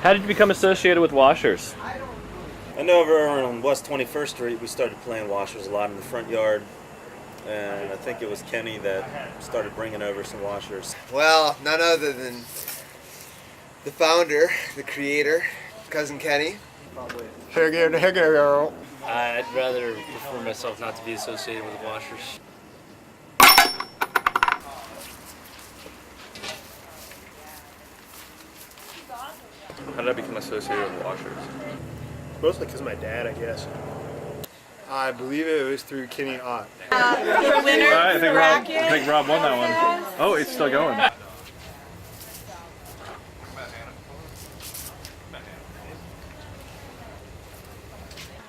How did you become associated with washers? I know over on West 21st Street we started playing washers a lot in the front yard, and I think it was Kenny that started bringing over some washers. Well, none other than the founder, the creator, Cousin Kenny. I'd rather prefer myself not to be associated with washers. How did I become associated with washers? Mostly because of my dad, I guess. I believe it was through Kenny Ott. The winner I think Rob won that one. Oh, it's still going.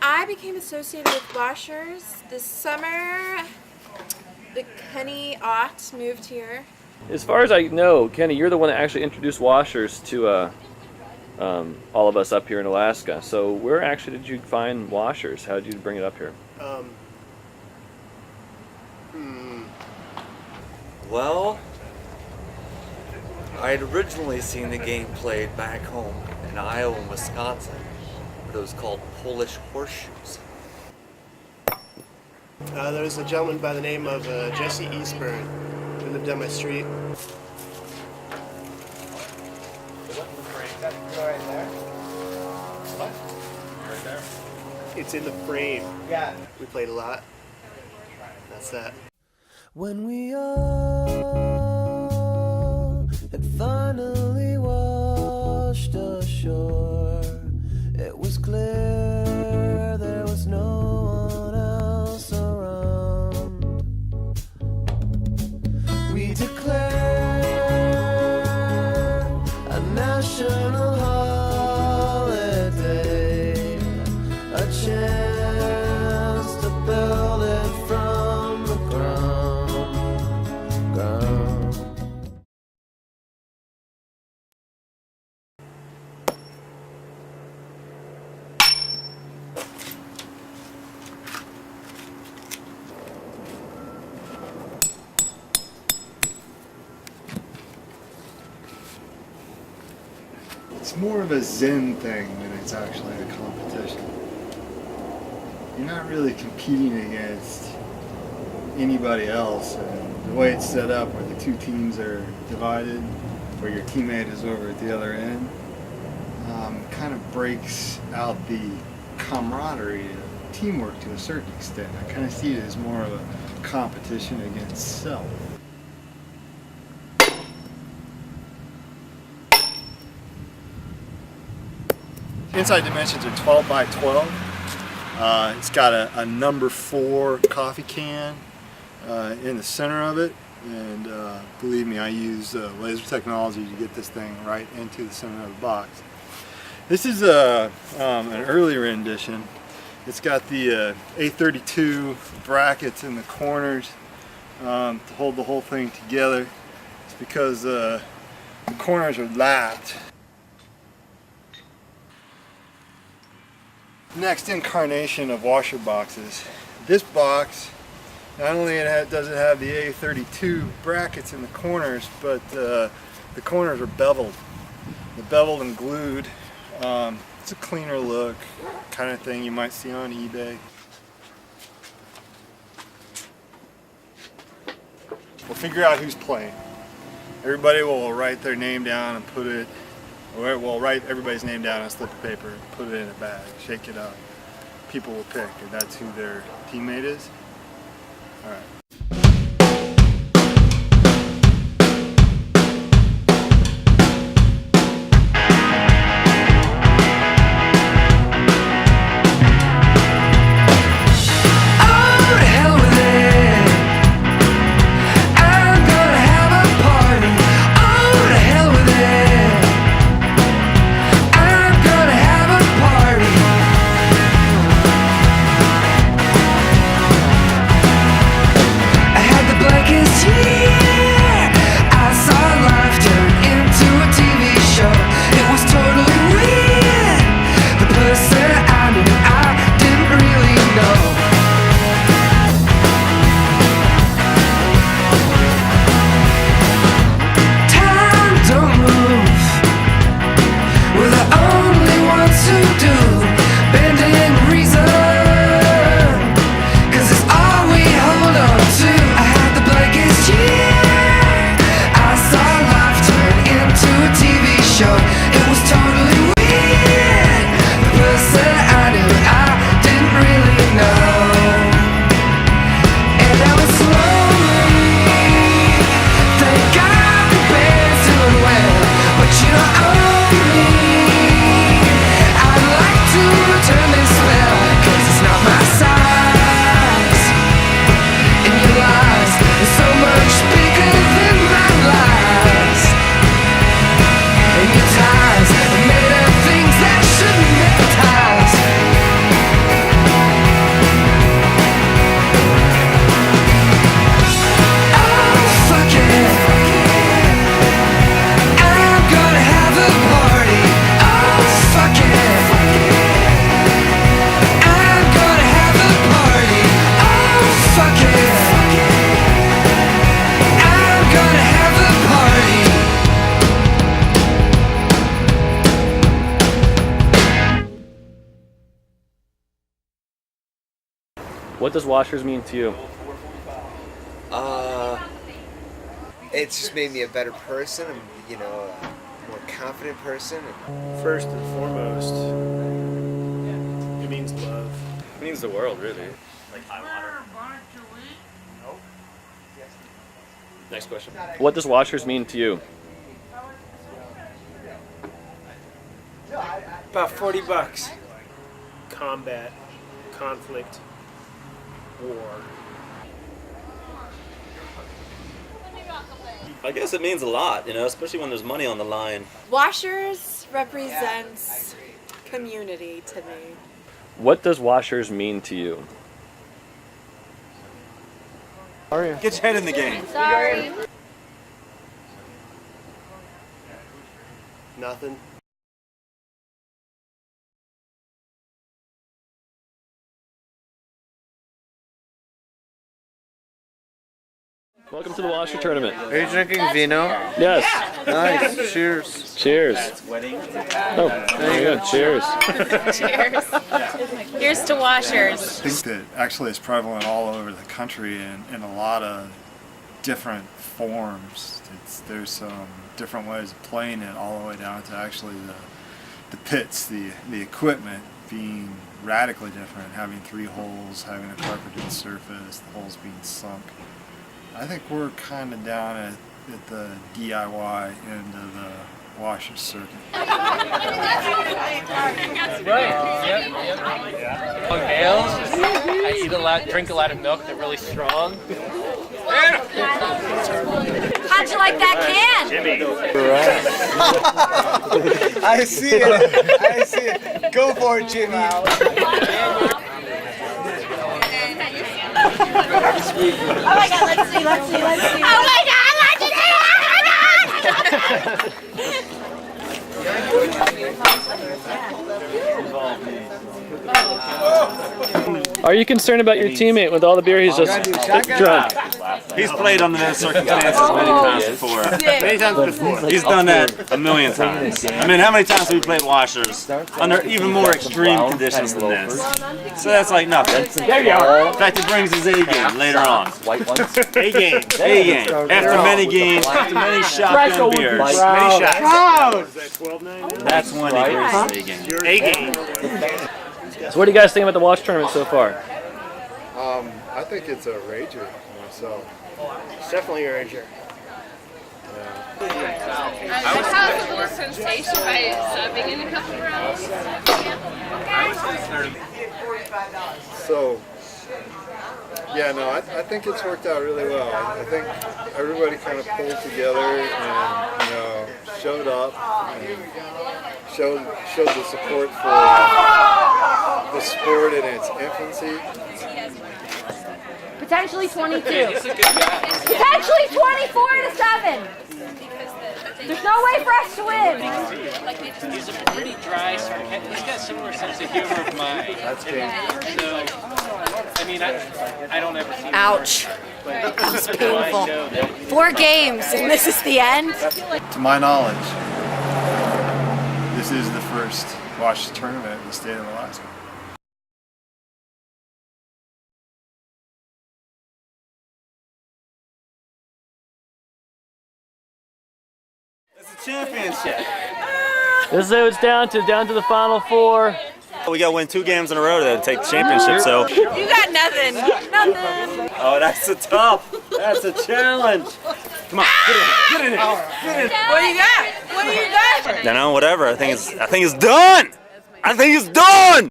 I became associated with washers this summer. The Kenny Ott moved here. As far as I know, Kenny, you're the one that actually introduced washers to all of us up here in Alaska. So where actually did you find washers? How did you bring it up here? Well, I had originally seen the game played back home in Iowa and Wisconsin, but it was called Polish horseshoes. There was a gentleman by the name of Jesse Eastburn who lived down my street. It's in the frame. Yeah. We played a lot. That's that. When we all had finally washed ashore, it was clear there was no one else around. We declared a national holiday, a chance to build it from the ground. It's more of a zen thing than it's actually a competition. You're not really competing against anybody else, and the way it's set up where the two teams are divided, where your teammate is over at the other end, kind of breaks out the camaraderie of teamwork to a certain extent. I kind of see it as more of a competition against self. Inside dimensions are 12 by 12. It's got a number 4 coffee can in the center of it, and believe me, I use laser technology to get this thing right into the center of the box. This is an earlier rendition. It's got the A32 brackets in the corners to hold the whole thing together. It's because the corners are lapped. Next incarnation of washer boxes. This box, not only does it have the A32 brackets in the corners, but the corners are beveled. They're beveled and glued. It's a cleaner look, kind of thing you might see on eBay. We'll figure out who's playing. Everybody will write their name down and put it, or we'll write everybody's name down on a slip of paper, put it in a bag, shake it up. People will pick, and that's who their teammate is. All right. What does washers mean to you? It's just made me a better person, and you know, a more confident person. First and foremost, it means love. It means the world, really. Next question. What does washers mean to you? About $40. Combat, conflict, war. I guess it means a lot, you know, especially when there's money on the line. Washers represents community to me. What does washers mean to you? Get your head in the game. Sorry. Nothing. Welcome to the washer tournament. Are you drinking vino? Yes. Nice. Cheers. Cheers. Oh, very good. Cheers. Cheers. Here's to washers. I think that actually it's prevalent all over the country in a lot of different forms. There's some different ways of playing it, all the way down to actually the pits, the equipment being radically different, having 3 holes, having a carpeted surface, the holes being sunk. I think we're kind of down at the DIY end of the washer circuit. Ales. I eat a lot, drink a lot of milk. They're really strong. How'd you like that can? I see it. I see it. Go for it, Jimmy. Oh my God, let's see. Oh my God, Are you concerned about your teammate with all the beer he's just drunk? He's played under those circumstances many times before. Many times before. He's done that a million times. I mean, how many times have we played washers under even more extreme conditions than this? So that's like nothing. There you are. In fact, he brings his A game later on. A game. A game. After many games, after many shotgun beers. Many shots. Is that 12-9? That's when he brings his A game. A game. So what do you guys think about the wash tournament so far? I think it's a rager myself. It's definitely a ranger. I was having a little sensation by subbing in a couple rounds. So, yeah, no, I think it's worked out really well. I think everybody kind of pulled together and, you know, showed up and showed the support for the sport in its infancy. Potentially 22. Potentially 24-7. There's no way for us to win. He's a pretty dry, sarcastic. He's got a similar sense of humor of mine. That's game. So, I mean, I don't ever see. Ouch. That was painful. 4 games, and this is the end. To my knowledge, this is the first wash tournament in the state of Alaska. It's a championship. This is what it's down to the final 4. We got to win 2 games in a row to take the championship, so. You got nothing. Nothing. Oh, that's a tough. That's a challenge. Come on, get in here. Get in. What do you got? What do you got? You know, whatever. I think it's done. I think it's done.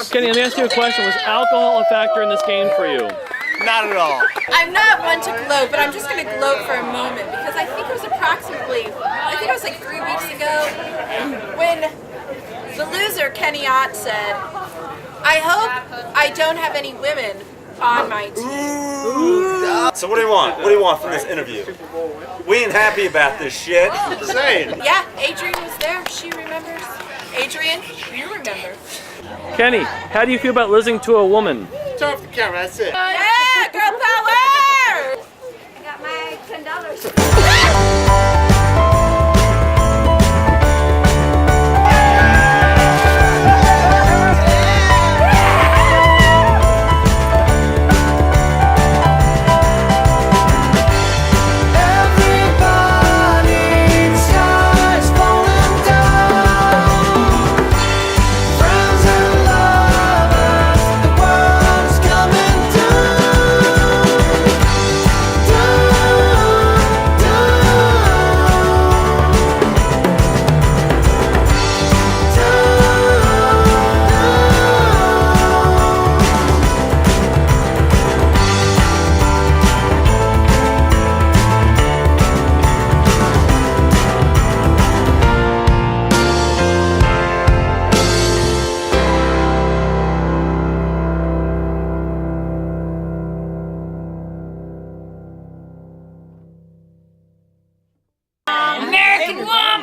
Kenny, let me ask you a question. Was alcohol a factor in this game for you? Not at all. I'm not one to gloat, but I'm just going to gloat for a moment because I think it was like 3 weeks ago when the loser, Kenny Ott, said, I hope I don't have any women on my team. So what do you want? What do you want from this interview? We ain't happy about this shit. Saying. Yeah, Adrian was there. She remembers. Adrian, you remember. Kenny, how do you feel about listening to a woman? Turn off the camera, that's it. Yeah, girl power! I got my $10. American woman!